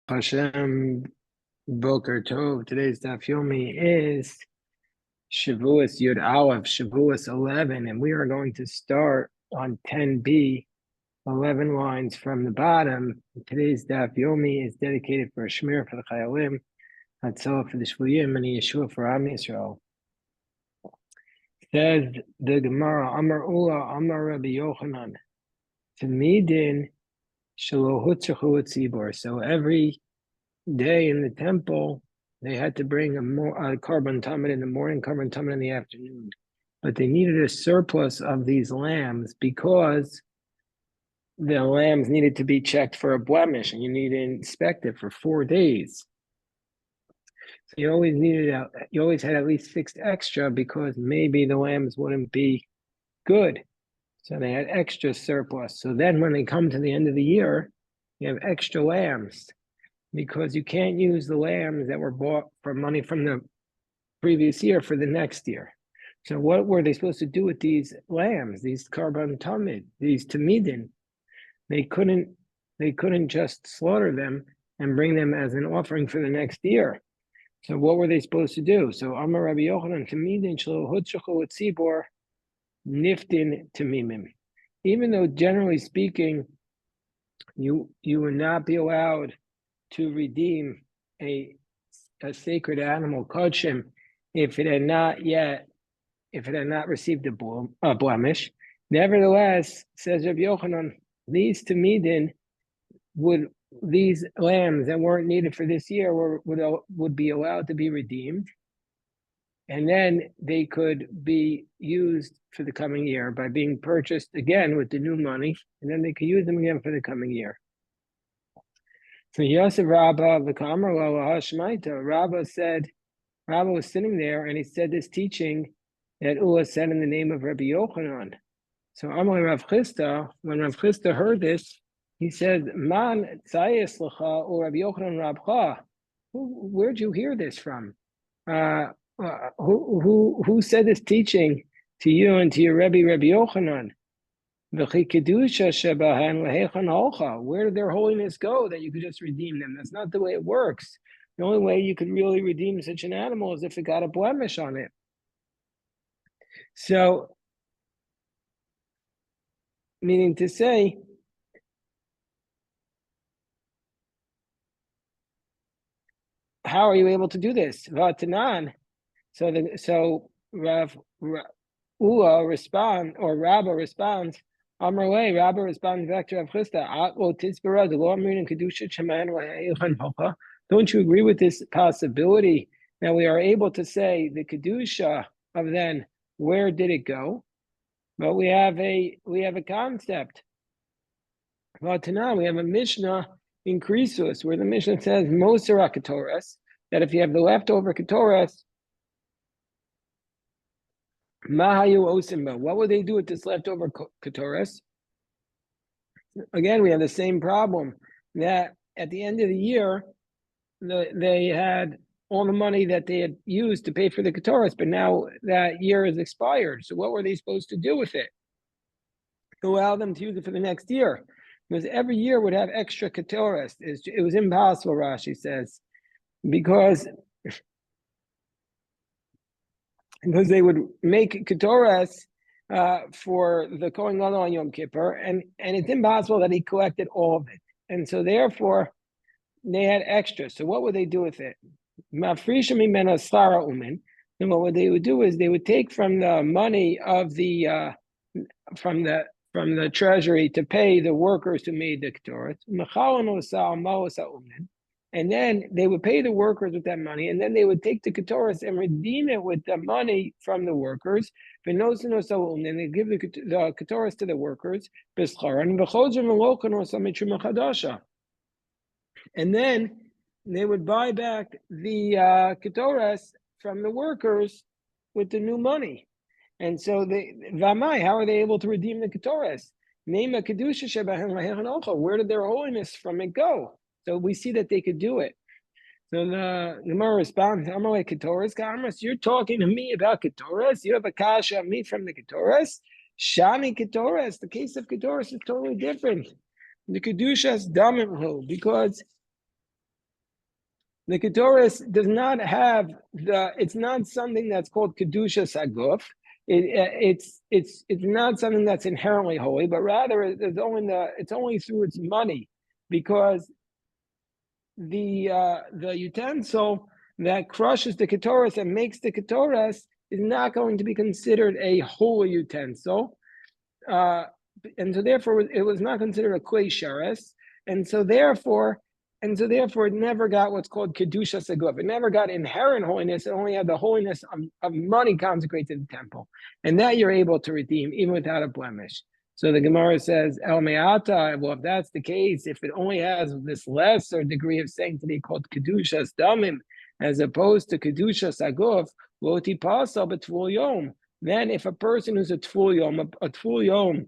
Hashem Boker Tov. Today's Daf Yomi is Shevuos Yud Aleph, Shevuos 11, and we are going to start on 10b, 11 lines from the bottom. Today's Daf Yomi is dedicated for Shmir for the Chayalim, Hatzalah for the Shvuyim, and Yeshua for Am Yisrael. Says the Gemara, Amar Ula, Amar Rabbi Yochanan, Tamidin Shalohutzachu Tzibor. So every day in the temple, they had to bring a carbon tamid in the morning, carbon tamid in the afternoon. But they needed a surplus of these lambs because the lambs needed to be checked for a blemish, and you need to inspect it for 4 days. So you always had at least 6 extra because maybe the lambs wouldn't be good. So they had extra surplus. So then when they come to the end of the year, you have extra lambs, because you can't use the lambs that were bought for money from the previous year for the next year. So what were they supposed to do with these lambs, these carbon tamid, these tamidin? They couldn't just slaughter them and bring them as an offering for the next year. So what were they supposed to do? So Amar Rabbi Yochanan, tamidin shelo hutzachu etzibor niftin tamimim. Even though generally speaking, you would not be allowed to redeem a sacred animal, kodshim, if it had not received a blemish. Nevertheless, says Rabbi Yochanan, these tamidin these lambs that weren't needed for this year would be allowed to be redeemed, and then they could be used for the coming year by being purchased again with the new money, and then they could use them again for the coming year. So Yosef Rabbah v'Kamar Lala Hashmaita. Rabbah was sitting there and he said this teaching that Ula said in the name of Rabbi Yochanan. So Amar Rav Chisda, when Rav Chisda heard this, he said, Man tzayis l'cha or Rabbi Yochanan Rabcha. Where'd you hear this from? Who said this teaching to you and to your Rabbi Yochanan? Where did their holiness go that you could just redeem them? That's not the way it works. The only way you could really redeem such an animal is if it got a blemish on it. So, meaning to say, how are you able to do this? Vatanan. So Rav Ula responds, or Rabbah responds, Amrle, Rabbah responds back to Rav Chisda, don't you agree with this possibility that we are able to say the Kedusha of then, where did it go? But we have a concept. We have a Mishnah in Krisus, where the Mishnah says, Mosera Ketoras, that if you have the leftover Ketoras, Mahayu Osimba, what would they do with this leftover Ketoras? Again, we have the same problem that at the end of the year, they had all the money that they had used to pay for the Ketoras, but now that year is expired. So what were they supposed to do with it? To allow them to use it for the next year. Because every year would have extra Ketoras. It was impossible, Rashi says, because they would make Ketoras for the Kohen Gadol on Yom Kippur, and it's impossible that he collected all of it. And so therefore, they had extra. So what would they do with it? And what they would do is they would take from the money of the from the treasury to pay the workers who made the Ketoras, and then they would pay the workers with that money, and then they would take the Ketoras and redeem it with the money from the workers, and then they give the Ketoras to the workers, and then they would buy back the Ketoras from the workers with the new money. And so how are they able to redeem the Ketoras? Where did their holiness from it go? So we see that they could do it. So the Gemara responds, you're talking to me about Ketoras? You have a kasha of me from the Ketoras? Shani Ketoras, the case of Ketoras is totally different. The Kedushas Damimhu, because The Ketores does not have it's not something that's called Kedusha Saguf. It's not something that's inherently holy, but rather it's only through its money, because the utensil that crushes the Ketores and makes the Ketores is not going to be considered a holy utensil. And so therefore it was not considered a klei sheres, and so therefore it never got what's called kedusha saguf. It never got inherent holiness. It only had the holiness of money consecrated to the temple, and that you're able to redeem even without a blemish. So the Gemara says el me'ata. Well, if that's the case, if it only has this lesser degree of sanctity called kedushas damim, as opposed to kedusha saguf, lo tipasa b'tvul yom. Then if a person who's a tful yom,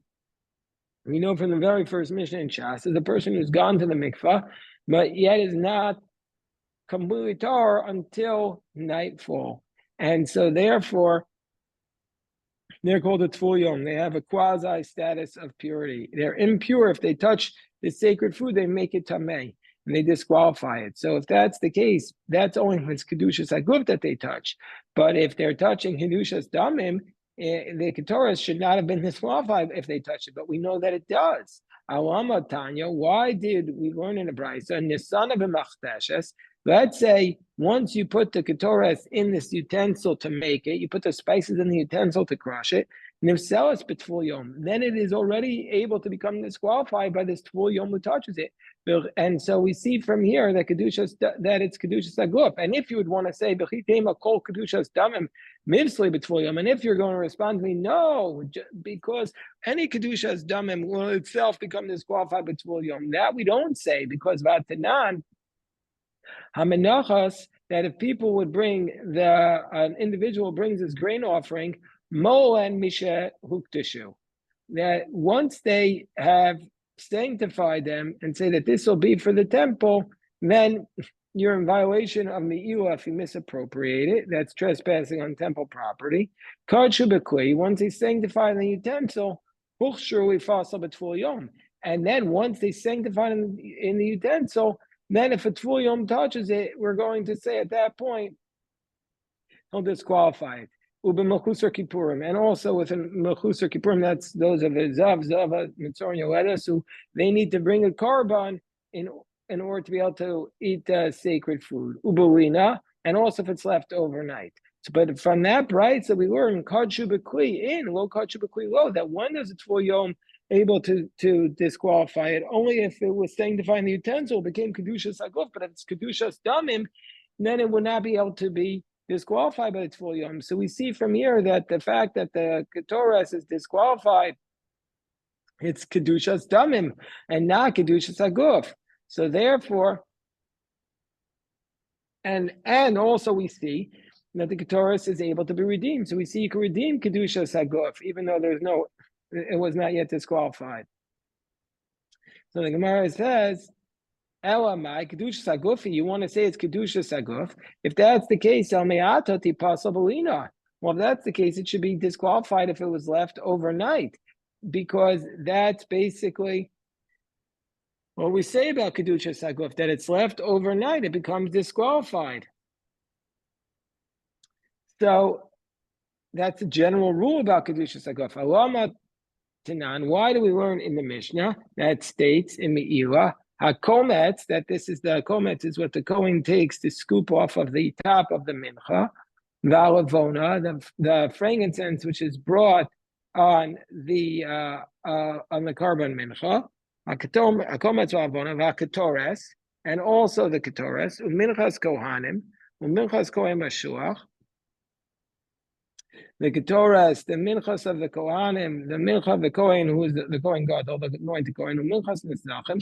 we know from the very first Mishnah in Shas, is a person who's gone to the mikvah, but yet is not completely tar until nightfall. And so therefore, they're called a tful yom. They have a quasi status of purity. They're impure. If they touch the sacred food, they make it tameh, and they disqualify it. So if that's the case, that's only when it's kedushas aguf that they touch. But if they're touching kedushas damim, the Ketores should not have been disqualified if they touched it, but we know that it does. Alama Tanya, why did we learn in the Brisa? Nisana b'machteshes. Let's say once you put the Ketores in this utensil to make it, you put the spices in the utensil to crush it, nivselas b'tful yom, then it is already able to become disqualified by this tful yom who touches it. And so we see from here that it's kedushas aguf. And if you would want to say b'chitema kol kedushas damim mivsli b'tful yom, and if you're going to respond to me, no, because any kedushas damim will itself become disqualified b'tful yom. That we don't say, because v'atanan hamenachas, that if people would bring an individual brings his grain offering, mo and misha huktashu, that once they have sanctify them and say that this will be for the temple, then you're in violation of Me'ilah if you misappropriate it. That's trespassing on temple property. Once they sanctify the utensil, and then once they sanctify in the utensil, then if a tful yom touches it, we're going to say at that point, he'll disqualify it. And also within Melchusar Kippurim, that's those of Zav, Mitzor, Yoledes, who they need to bring a korban in order to be able to eat sacred food. Ubulina, and also if it's left overnight. So, but from that bright, so we learn Kadshu B'Kli lo Kadshu B'Kli lo, that when does a tful yom able to disqualify it? Only if it was sanctifying the utensil, it became Kedushas Aguf, but if it's Kedushas Damim, then it would not be able to be disqualified by the tful yom. So we see from here that the fact that the Ketores is disqualified, it's Kedushas Damim and not Kedushas Aguf. So therefore, and also we see that the Ketores is able to be redeemed. So we see you can redeem Kedushas Aguf, even though it was not yet disqualified. So the Gemara says, Elamai, Kedushas Agufi, you want to say it's Kedushas Aguf. If that's the case, El Me'ata Tipasa B'lina. Well, if that's the case, it should be disqualified if it was left overnight, because that's basically what we say about Kedushas Aguf, that it's left overnight, it becomes disqualified. So that's a general rule about Kedushas Aguf. Alama Tanan, why do we learn in the Mishnah that states in Me'ilah, HaKometz, that this is the Kometz is what the Kohen takes to scoop off of the top of the mincha, Valavona, the frankincense which is brought on the carbon mincha, HaKometz Valavona, VaKetores, and also the Ketores, Uminchas Kohanim, Uminchas Kohen Mashuach, the Ketores, the minchas of the Kohanim, the mincha of the Kohen, who is the Kohen Gadol, the anointed Kohen, Uminchas Nitzachim,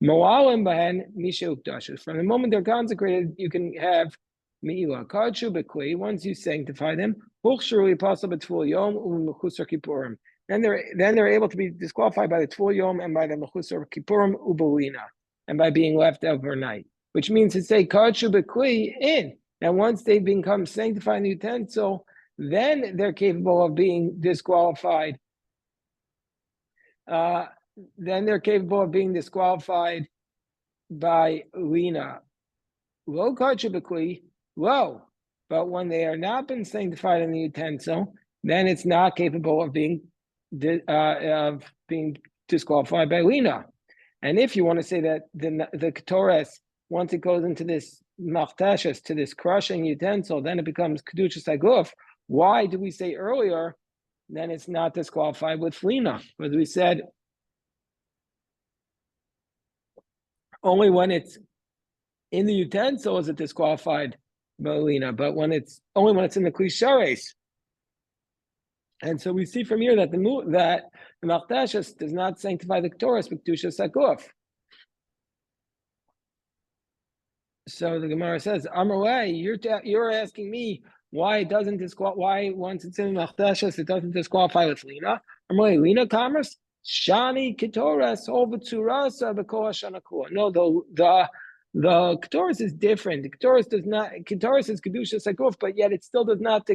Moalim Bahen Misha Ukdashas. From the moment they're consecrated, you can have Me'ilah. Kadshu B'Kli, once you sanctify them, Huchshru Yipasa B'Tful Yom U'Mechusar Kippurim. Then they're able to be disqualified by the Tful Yom and by the Mechusar Kippurim Ubulina, and by being left overnight. Which means to say Kadshu B'Kli in. And once they become sanctified in the utensil, then they're capable of being disqualified. Then they're capable of being disqualified by Lina. low kachibikli, low. But when they are not been sanctified in the utensil, then it's not capable of being disqualified by lina. And if you want to say that the ketores, once it goes into this machtashas, to this crushing utensil, then it becomes kedushas aguf. Why do we say earlier then it's not disqualified with lina? Because we said only when it's in the utensil is it disqualified by lina, but when it's only when it's in the klishares. And so we see from here that the machtashas does not sanctify the ketores with kedushas aguf. So the Gemara says, Amarei, you're asking me why it doesn't disqualify, why once it's in Machtashas, it doesn't disqualify with Lina. Amarei, Lina commerce, Shani Ketoras, Ovutsurasa, Bekoa Shanakua. No, the Ketoras is different. The Ketoras is Kedusha Sakuf, but yet it still does not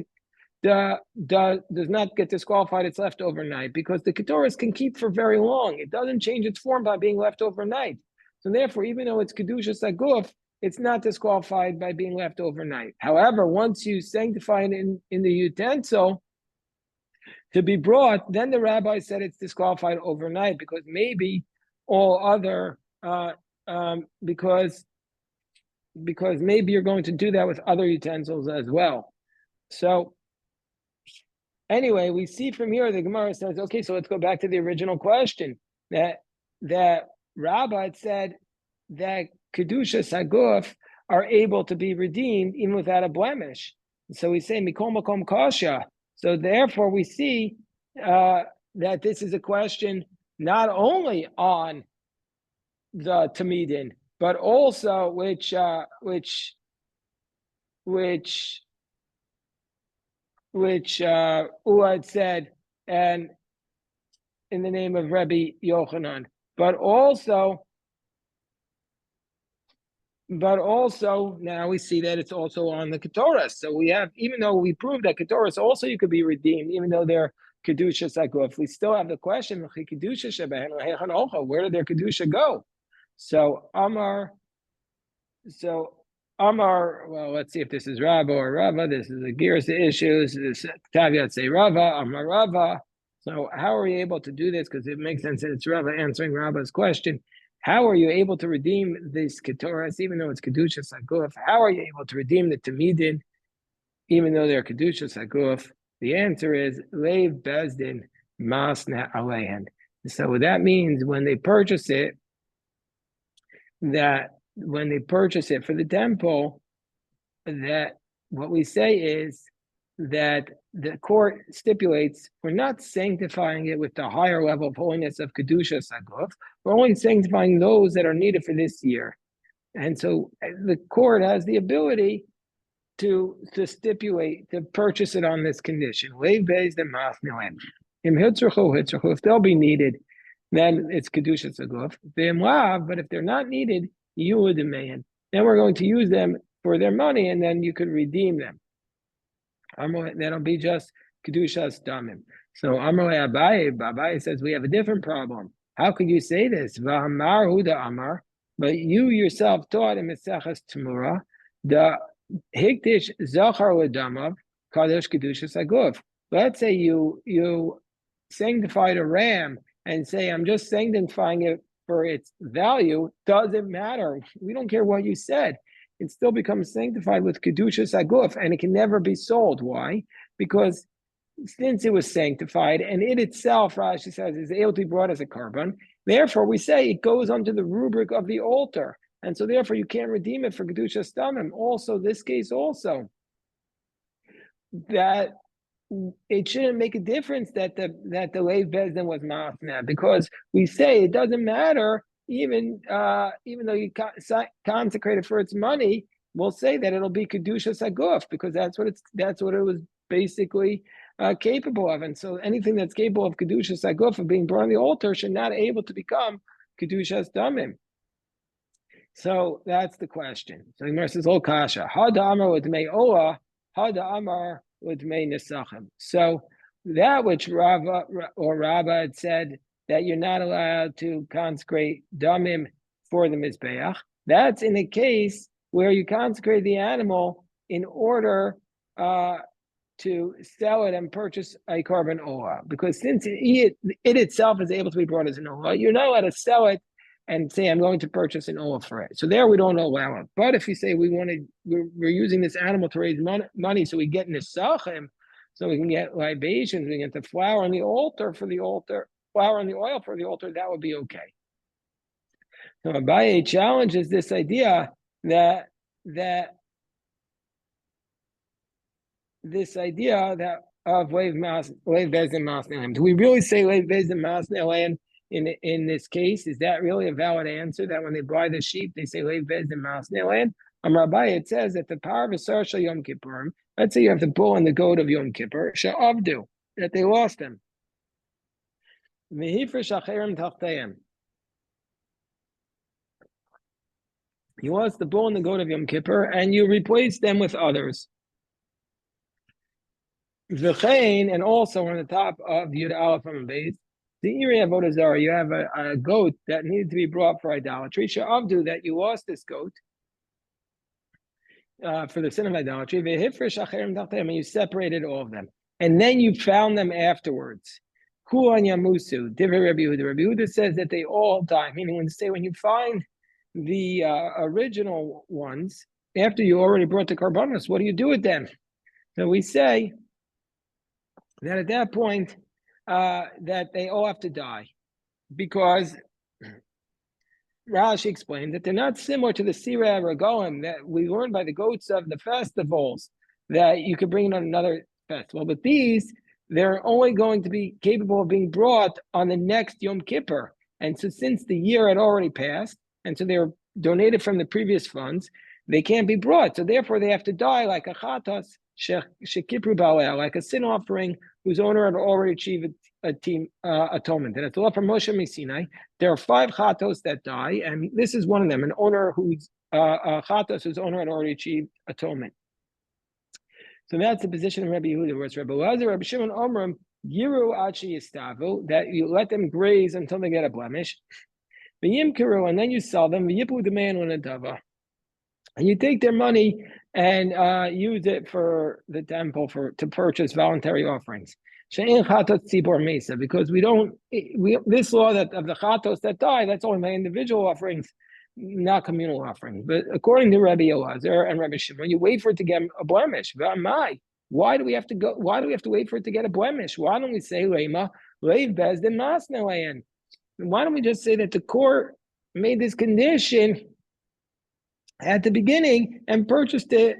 get disqualified. It's left overnight because the Ketoras can keep for very long. It doesn't change its form by being left overnight. So therefore, even though it's Kedusha Sakuf, it's not disqualified by being left overnight. However, once you sanctify it in the utensil to be brought, then the rabbi said it's disqualified overnight because maybe all other because maybe you're going to do that with other utensils as well. So anyway, we see from here the Gemara says, okay, so let's go back to the original question that Rabbi said that Kedusha Saguf are able to be redeemed even without a blemish. So we say Mikol Makom Kasha. So therefore we see that this is a question not only on the Tamidin, but also which Uad said, and in the name of Rabbi Yochanan, but also now we see that it's also on the Ketoras. So we have, even though we proved that Ketoras also you could be redeemed, even though they're Kedusha Saguf, we still have the question, where did their Kedusha go? So Amar, well, let's see if this is Rava or Rava. This is the Girsa issues. This caveat say Rava, Amar Rava. So how are we able to do this? Because it makes sense that it's Rava answering Rava's question. How are you able to redeem this Ketoras, even though it's Kedusha Saguf? How are you able to redeem the Tamidin, even though they're Kedusha Saguf? The answer is Leiv Bezdin Masna Alehen. So that means when they purchase it for the temple, that what we say is that the court stipulates we're not sanctifying it with the higher level of holiness of Kedusha Saguf. We're only sanctifying those that are needed for this year. And so the court has the ability to stipulate, to purchase it on this condition. If they'll be needed, then it's Kedusha Saguf. But if they're not needed, you would demand. Then we're going to use them for their money, and then you could redeem them. That'll be just Kedushas Damim. So Amarle Abaye says we have a different problem. How could you say this? V'amar Huda Amar, but you yourself taught in Mesechas Tamura the Hikdish Zachar Ladamav Kadosh Kedushas Aguf. Let's say you sanctified a ram and say I'm just sanctifying it for its value. Doesn't matter. We don't care what you said. It still becomes sanctified with Kedushas Aguf, and it can never be sold. Why? Because since it was sanctified, and it itself, Rashi says, is able to be brought as a carbon, therefore we say it goes under the rubric of the altar, and so therefore you can't redeem it for Kedushas Damim. Also, this case also, that it shouldn't make a difference that the Leiv Bezdin was Mafna, because we say it doesn't matter. Even though you consecrated for its money, we'll say that it'll be Kedusha Saguf because that's what it was basically capable of. And so anything that's capable of Kedusha Saguf of being brought on the altar should not able to become Kedushas Damim. So that's the question. So the Gemara says, "Ol kasha hada amar udmei ola hada amar udmei nesachim." So that which Rava had said, that you're not allowed to consecrate damim for the Mizbeach, that's in a case where you consecrate the animal in order to sell it and purchase a carbon ola. Because since it itself is able to be brought as an ola, you're not allowed to sell it and say, I'm going to purchase an ola for it. So there we don't allow it. But if you say we're using this animal to raise money so we get nisachim, so we can get libations, we can get the flour on the altar for the altar, flour and the oil for the altar, that would be okay. So Abaye challenges this idea that of leiv bezin mas ne'elam. Do we really say leiv bezin mas ne'elam in this case? Is that really a valid answer? That when they buy the sheep, they say leiv bezin mas ne'elam? Rabbi, it says that the power of Asar Shel Yom Kippurim. Let's say you have the bull and the goat of Yom Kippur, she'avdu, that they lost them. V'hifresh acherim tachteim. You lost the bull and the goat of Yom Kippur, and you replace them with others. V'chein, and also on the top of Yud Aleph from a base, the area of Avodah Zarah, you have a goat that needed to be brought for idolatry. She'avdu, that you lost this goat for the sin of idolatry. V'hifresh acherim tachteim, and you separated all of them, and then you found them afterwards. Kulan yamusu. Divrei Rabbi Yehuda. Rabbi Yehuda says that they all die. Meaning, when you find the original ones after you already brought the karbanos, what do you do with them? So we say that at that point that they all have to die, because Rashi explained that they're not similar to the Sirah Regalim that we learned by the goats of the festivals that you could bring on another festival. But these, they're only going to be capable of being brought on the next Yom Kippur. And so since the year had already passed, and so they were donated from the previous funds, they can't be brought. So therefore they have to die like a chatas, shekipru baleh, like a sin offering whose owner had already achieved atonement. And it's a law from Moshe Sinai. There are 5 chatos that die, and this is one of them, an owner whose chatos whose owner had already achieved atonement. So that's the position of Rabbi Yehuda, where it's Rabbi Elazar, Rabbi Shimon Omrim, Yiru Achi Yistavu, that you let them graze until they get a blemish. V'yimkiru, and then you sell them. V'yipu d'mein unadava, and you take their money and use it for the temple to purchase voluntary offerings. She'ein chatos tzibor mesa, because this law that of the chatos that die, that's only my individual offerings, not communal offerings. But according to Rabbi Elazar and Rabbi Shimon, you wait for it to get a blemish. Why do we have to wait for it to get a blemish? Why don't we say lema leiv bezdin mas ne'elam? Why don't we just say that the court made this condition at the beginning and purchased it,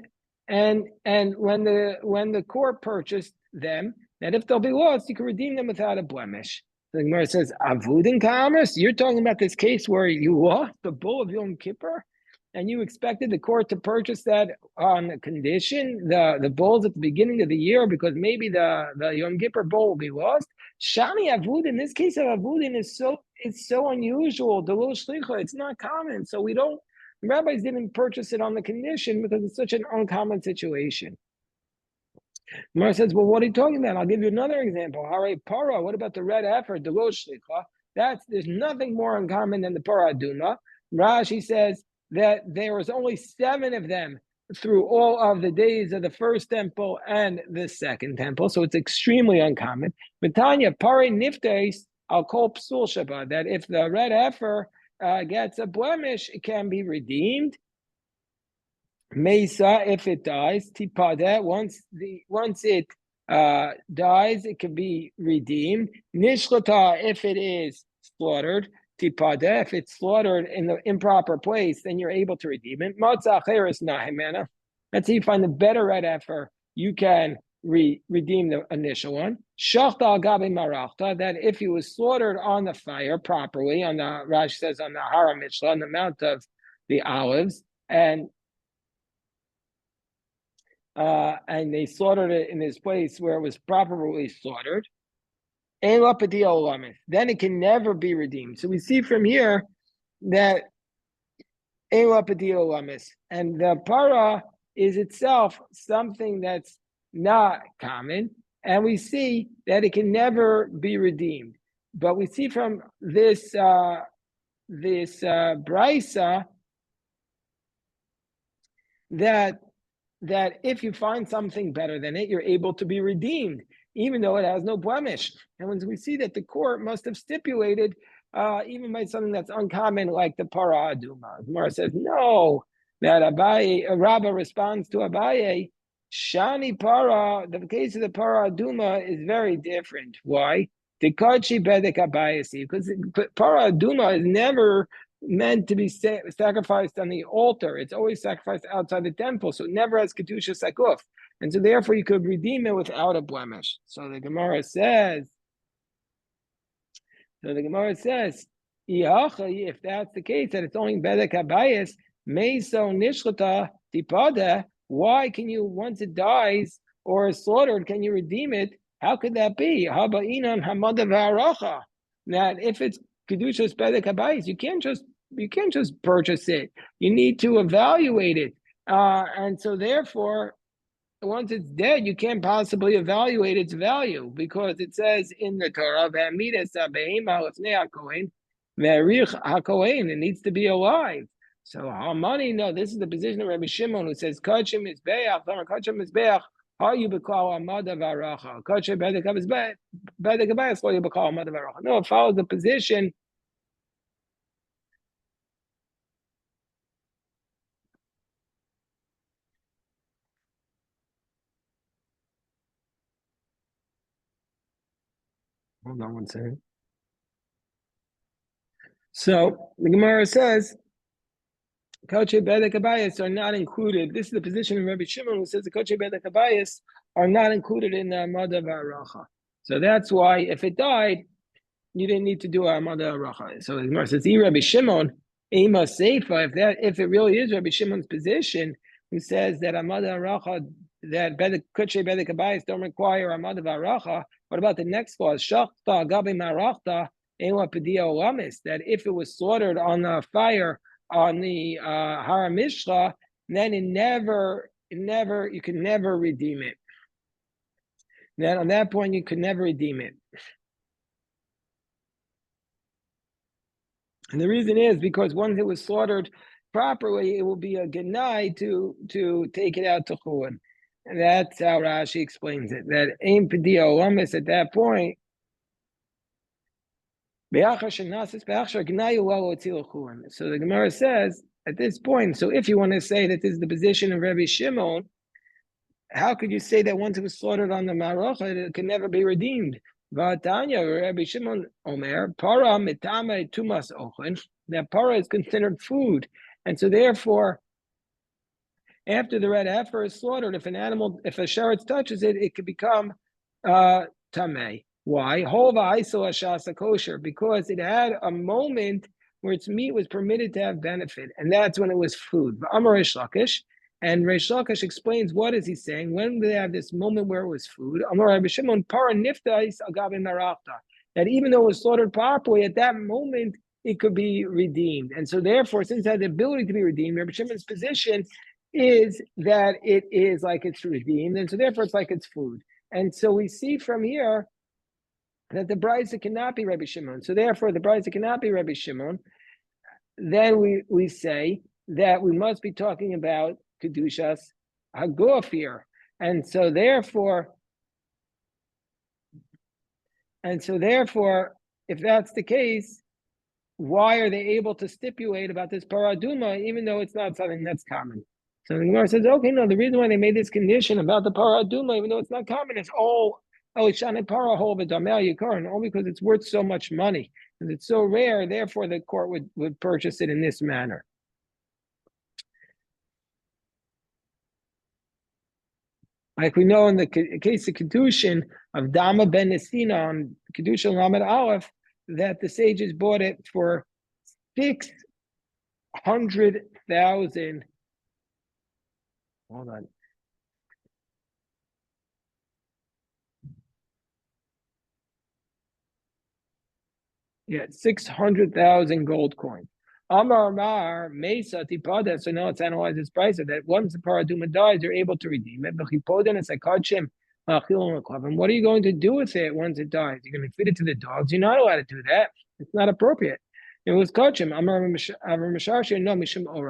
and when the court purchased them, that if they'll be lost, you can redeem them without a blemish. The Gemara says, Avudin Kamas, you're talking about this case where you lost the bull of Yom Kippur, and you expected the court to purchase that on a condition, the bulls at the beginning of the year, because maybe the Yom Kippur bull will be lost. Shani Avudin, this case of Avudin is so unusual. The little shlicha, it's not common. So the rabbis didn't purchase it on the condition because it's such an uncommon situation. Gemara says, well, what are you talking about? I'll give you another example. Hare para, what about the red heifer, the lo shlicha? There's nothing more uncommon than the para aduna. Rashi says that there was only 7 of them through all of the days of the first temple and the second temple, so it's extremely uncommon. Matanya pare niftes al kol psul shabbat, that if the red heifer gets a blemish, it can be redeemed. Mesa, if it dies, tipada, once it dies, it can be redeemed. Nishlata, if it is slaughtered, tipada, if it's slaughtered in the improper place, then you're able to redeem it. Matzah cheres nahimena. Let's say you find the better red heifer, you can redeem the initial one. Shachta al gabe marachta, that if he was slaughtered on the fire properly, on the Rashi says on the Hara Mishla, on the Mount of the Olives, and they slaughtered it in this place where it was properly slaughtered, then it can never be redeemed. So we see from here that and the para is itself something that's not common, and we see that it can never be redeemed. But we see from this brisa that if you find something better than it, you're able to be redeemed, even though it has no blemish. And when we see that the court must have stipulated, even by something that's uncommon, like the para aduma. Gemara says, no, that Abaye, Rabba responds to Abaye, Shani para, the case of the para aduma is very different. Why? Because para aduma is never meant to be sacrificed on the altar. It's always sacrificed outside the temple, so it never has kedusha sakuf, and so therefore you could redeem it without a blemish. So the Gemara says, if that's the case, that it's only bedek habayis, meso nishlata tipada. Why can you, once it dies or is slaughtered, can you redeem it? How could that be? Habainan hamada v'aracha. That if it's kedushas bedek habayis, you can't just purchase it. You need to evaluate it, and so therefore, once it's dead, you can't possibly evaluate its value, because it says in the Torah, it needs to be alive. So how money? No, this is the position of Rabbi Shimon, who says kachim mizbeach, kachim mizbeach. How you becall amada v'aracha? Kachim bedek mizbeach, bedek mizbeach. How you becall amada v'aracha? No, it follows the position. Hold on one second. So the Gemara says, Koche Bedek Abayis are not included. This is the position of Rabbi Shimon, who says the Koche Bedek Abayis are not included in the Amada V'Aracha. So that's why if it died, you didn't need to do Amada V'Aracha. So the Gemara says, Rabbi Shimon, Ema Seifa, if it really is Rabbi Shimon's position, who says that Amada V'Aracha, that Koche Bedek Abayis don't require Amada V'Aracha, what about the next clause? Shachta Gabi Marachta, Ema Pedia Olamis, that if it was slaughtered on the fire, on the Har Mishra, then you could never redeem it. Then on that point, you could never redeem it. And the reason is because once it was slaughtered properly, it will be a genai to take it out to Chulin. And that's how Rashi explains it. That Ein Pedia Olamis at that point, so the Gemara says at this point, so if you want to say that this is the position of Rabbi Shimon, how could you say that once it was slaughtered on the Marocha, it can never be redeemed? Rabbi Shimon Omer, para mitame tumas ochin, that para is considered food. And so therefore, after the red heifer is slaughtered, if a sheretz touches it, it could become tameh. Why? Kosher, because it had a moment where its meat was permitted to have benefit, and that's when it was food. Amar Reish Lakish, and Reish Lakish explains what is he saying when they have this moment where it was food. Amar Rabbi Shimon para niftais agabe marachta, that even though it was slaughtered properly, at that moment it could be redeemed, and so therefore, since it had the ability to be redeemed, Rabbi Shimon's position is that it is like it's redeemed, and so therefore it's like it's food. And so we see from here that the Brisa cannot be Rabbi Shimon. So therefore, the Brisa cannot be Rabbi Shimon. Then we say that we must be talking about Kedushas Haguf here. And so therefore, if that's the case, why are they able to stipulate about this paraduma, even though it's not something that's common? So the Gemara says, okay, no, the reason why they made this condition about the paraduma, even though it's not common, is all because it's worth so much money, and it's so rare, therefore the court would purchase it in this manner. Like we know in the case of Kedushin of Dama ben Nesina on Kedushin Lamed Aleph, that the sages bought it for 600,000. Hold on. Yeah, 600,000 gold coins. Amar Mesa Tipada. So now let's analyze this price of that. Once the paraduma dies, you're able to redeem it. And what are you going to do with it once it dies? You're going to feed it to the dogs? You're not allowed to do that. It's not appropriate. It was Kochim.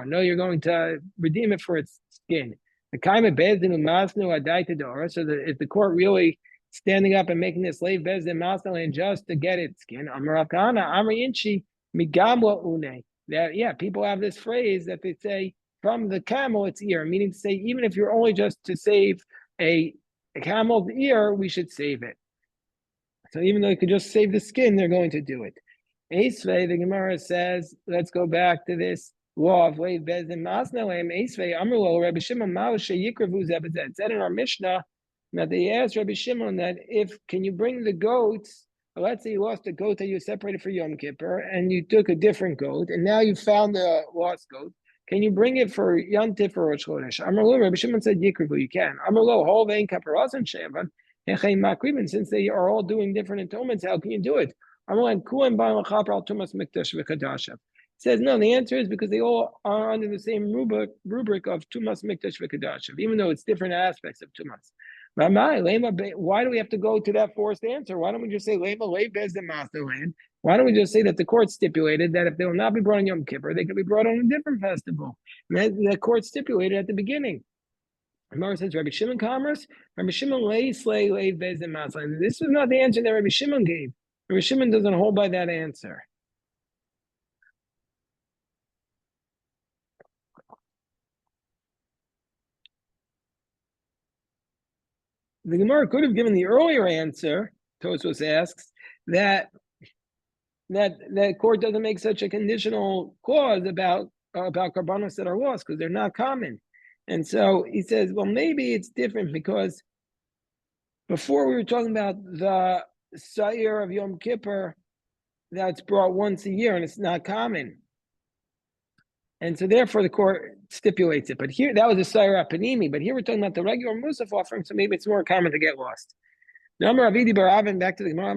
No, you're going to redeem it for its skin. The Kaima Bezdin Masnu Adaita Dora. So that if the court really standing up and making this slave Bezdin Masnu and just to get its skin, Amarakana, Amri Inchi, Migamwa Une. That yeah, people have this phrase that they say from the camel its ear, meaning to say even if you're only just to save a camel's ear, we should save it. So even though you could just save the skin, they're going to do it. Esvei, the Gemara says, let's go back to this law of Lev Bezdin Masnelem. Esvei, Amrulo, Rabbi Shimon, Maushe Yikravu Zebazet. It said in our Mishnah that they asked Rabbi Shimon that can you bring the goats? Let's say you lost a goat that you separated for Yom Kippur, and you took a different goat, and now you found the lost goat. Can you bring it for Yom Tif or Rosh Chodesh? Amrulo, Rabbi Shimon said Yikravu, you can. Amrulo, Hol Vein Kaparas and Shevan. And since they are all doing different atonements, how can you do it? It says no, the answer is because they all are under the same rubric of Tumas Mikdash V'Kedashav, even though it's different aspects of Tumas. Why do we have to go to that forced answer? Why don't we just say Lema Lev Bezdin Masterland? Why don't we just say that the court stipulated that if they will not be brought on Yom Kippur, they can be brought on a different festival? And the court stipulated at the beginning. Gemara says Rabbi Shimon commerce. Rabbi Shimon lay slay lay Bezdin Maslan. This was not the answer that Rabbi Shimon gave. Rabbi Shimon doesn't hold by that answer. The Gemara could have given the earlier answer. Tosfos asks that court doesn't make such a conditional clause about karbanos that are lost because they're not common. And so he says, well, maybe it's different because before we were talking about the Sayer of Yom Kippur that's brought once a year and it's not common. And so therefore the court stipulates it. But here, that was a Sayer Apanimi, but here we're talking about the regular Musaf offering, so maybe it's more common to get lost. Back to the Gemara,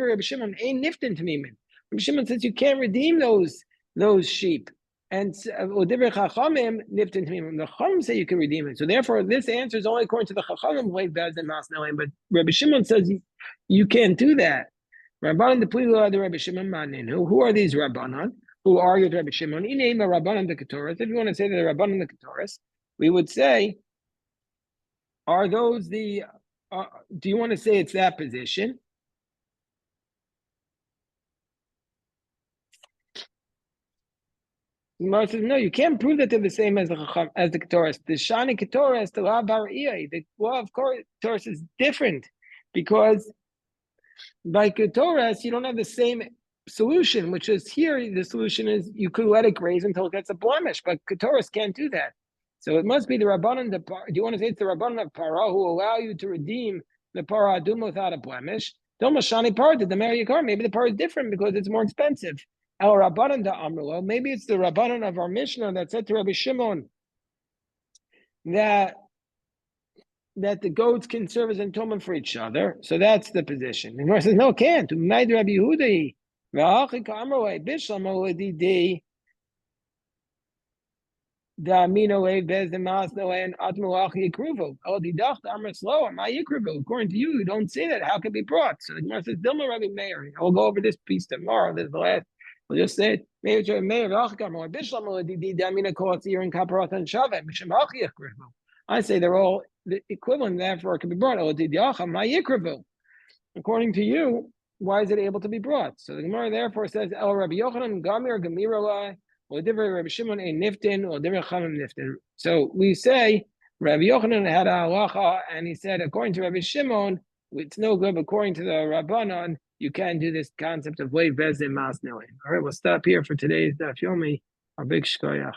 Rabbi Shimon ain't niftin tamimin. Rabbi Shimon says you can't redeem those sheep. And the Chum say you can redeem it. So therefore, this answer is only according to the Chachamim Lev Bezdin Masnelem. But Rabbi Shimon says you can't do that. Rabbanan the Plilu the Rabbi Shimon Manin. Who are these Rabbanan who argue with Rabbi Shimon? You name a Rabbanan the Ketores. If you want to say that the Rabbanan the Ketores, we would say, are those the? Do you want to say it's that position? Gemara says, no, you can't prove that they're the same as the Ketores. The Shani Ketores, the law of Bariyah, the law of Ketores is different because by Ketores, you don't have the same solution, which is here, the solution is you could let it graze until it gets a blemish, but Ketores can't do that. So it must be the Rabbanan, do you want to say it's the Rabbanan of Parah who allow you to redeem the Parah Adum without a blemish? Don't Mashani Parah, the Mary Yakar, maybe the Parah is different because it's more expensive. El Rabbanan da Amrulo, maybe it's the Rabbanan of our Mishnah that said to Rabbi Shimon that the goats can serve as atonement for each other. So that's the position. And Gemara says, no, it can't. Rabbi Yehudi, according to you, you don't say that. How can it be brought? So the Gemara says, Dilma Rabbi Meir. We'll go over this piece tomorrow. This is the last. We'll just say it. I say they're all the equivalent, therefore it can be brought. According to you, why is it able to be brought? So the Gemara therefore says, El Rabbi Yochanan Gamir Gamiralai, or Rabbi Shimon a Niftin, or Chamim Niftin. So we say Rabbi Yochanan had a halacha, and he said, according to Rabbi Shimon, it's no good, but according to the Rabbanon, you can do this concept of Lev Bezdin Masnelem. All right, we'll stop here for today's Daf Yomi. Our big shkoyach.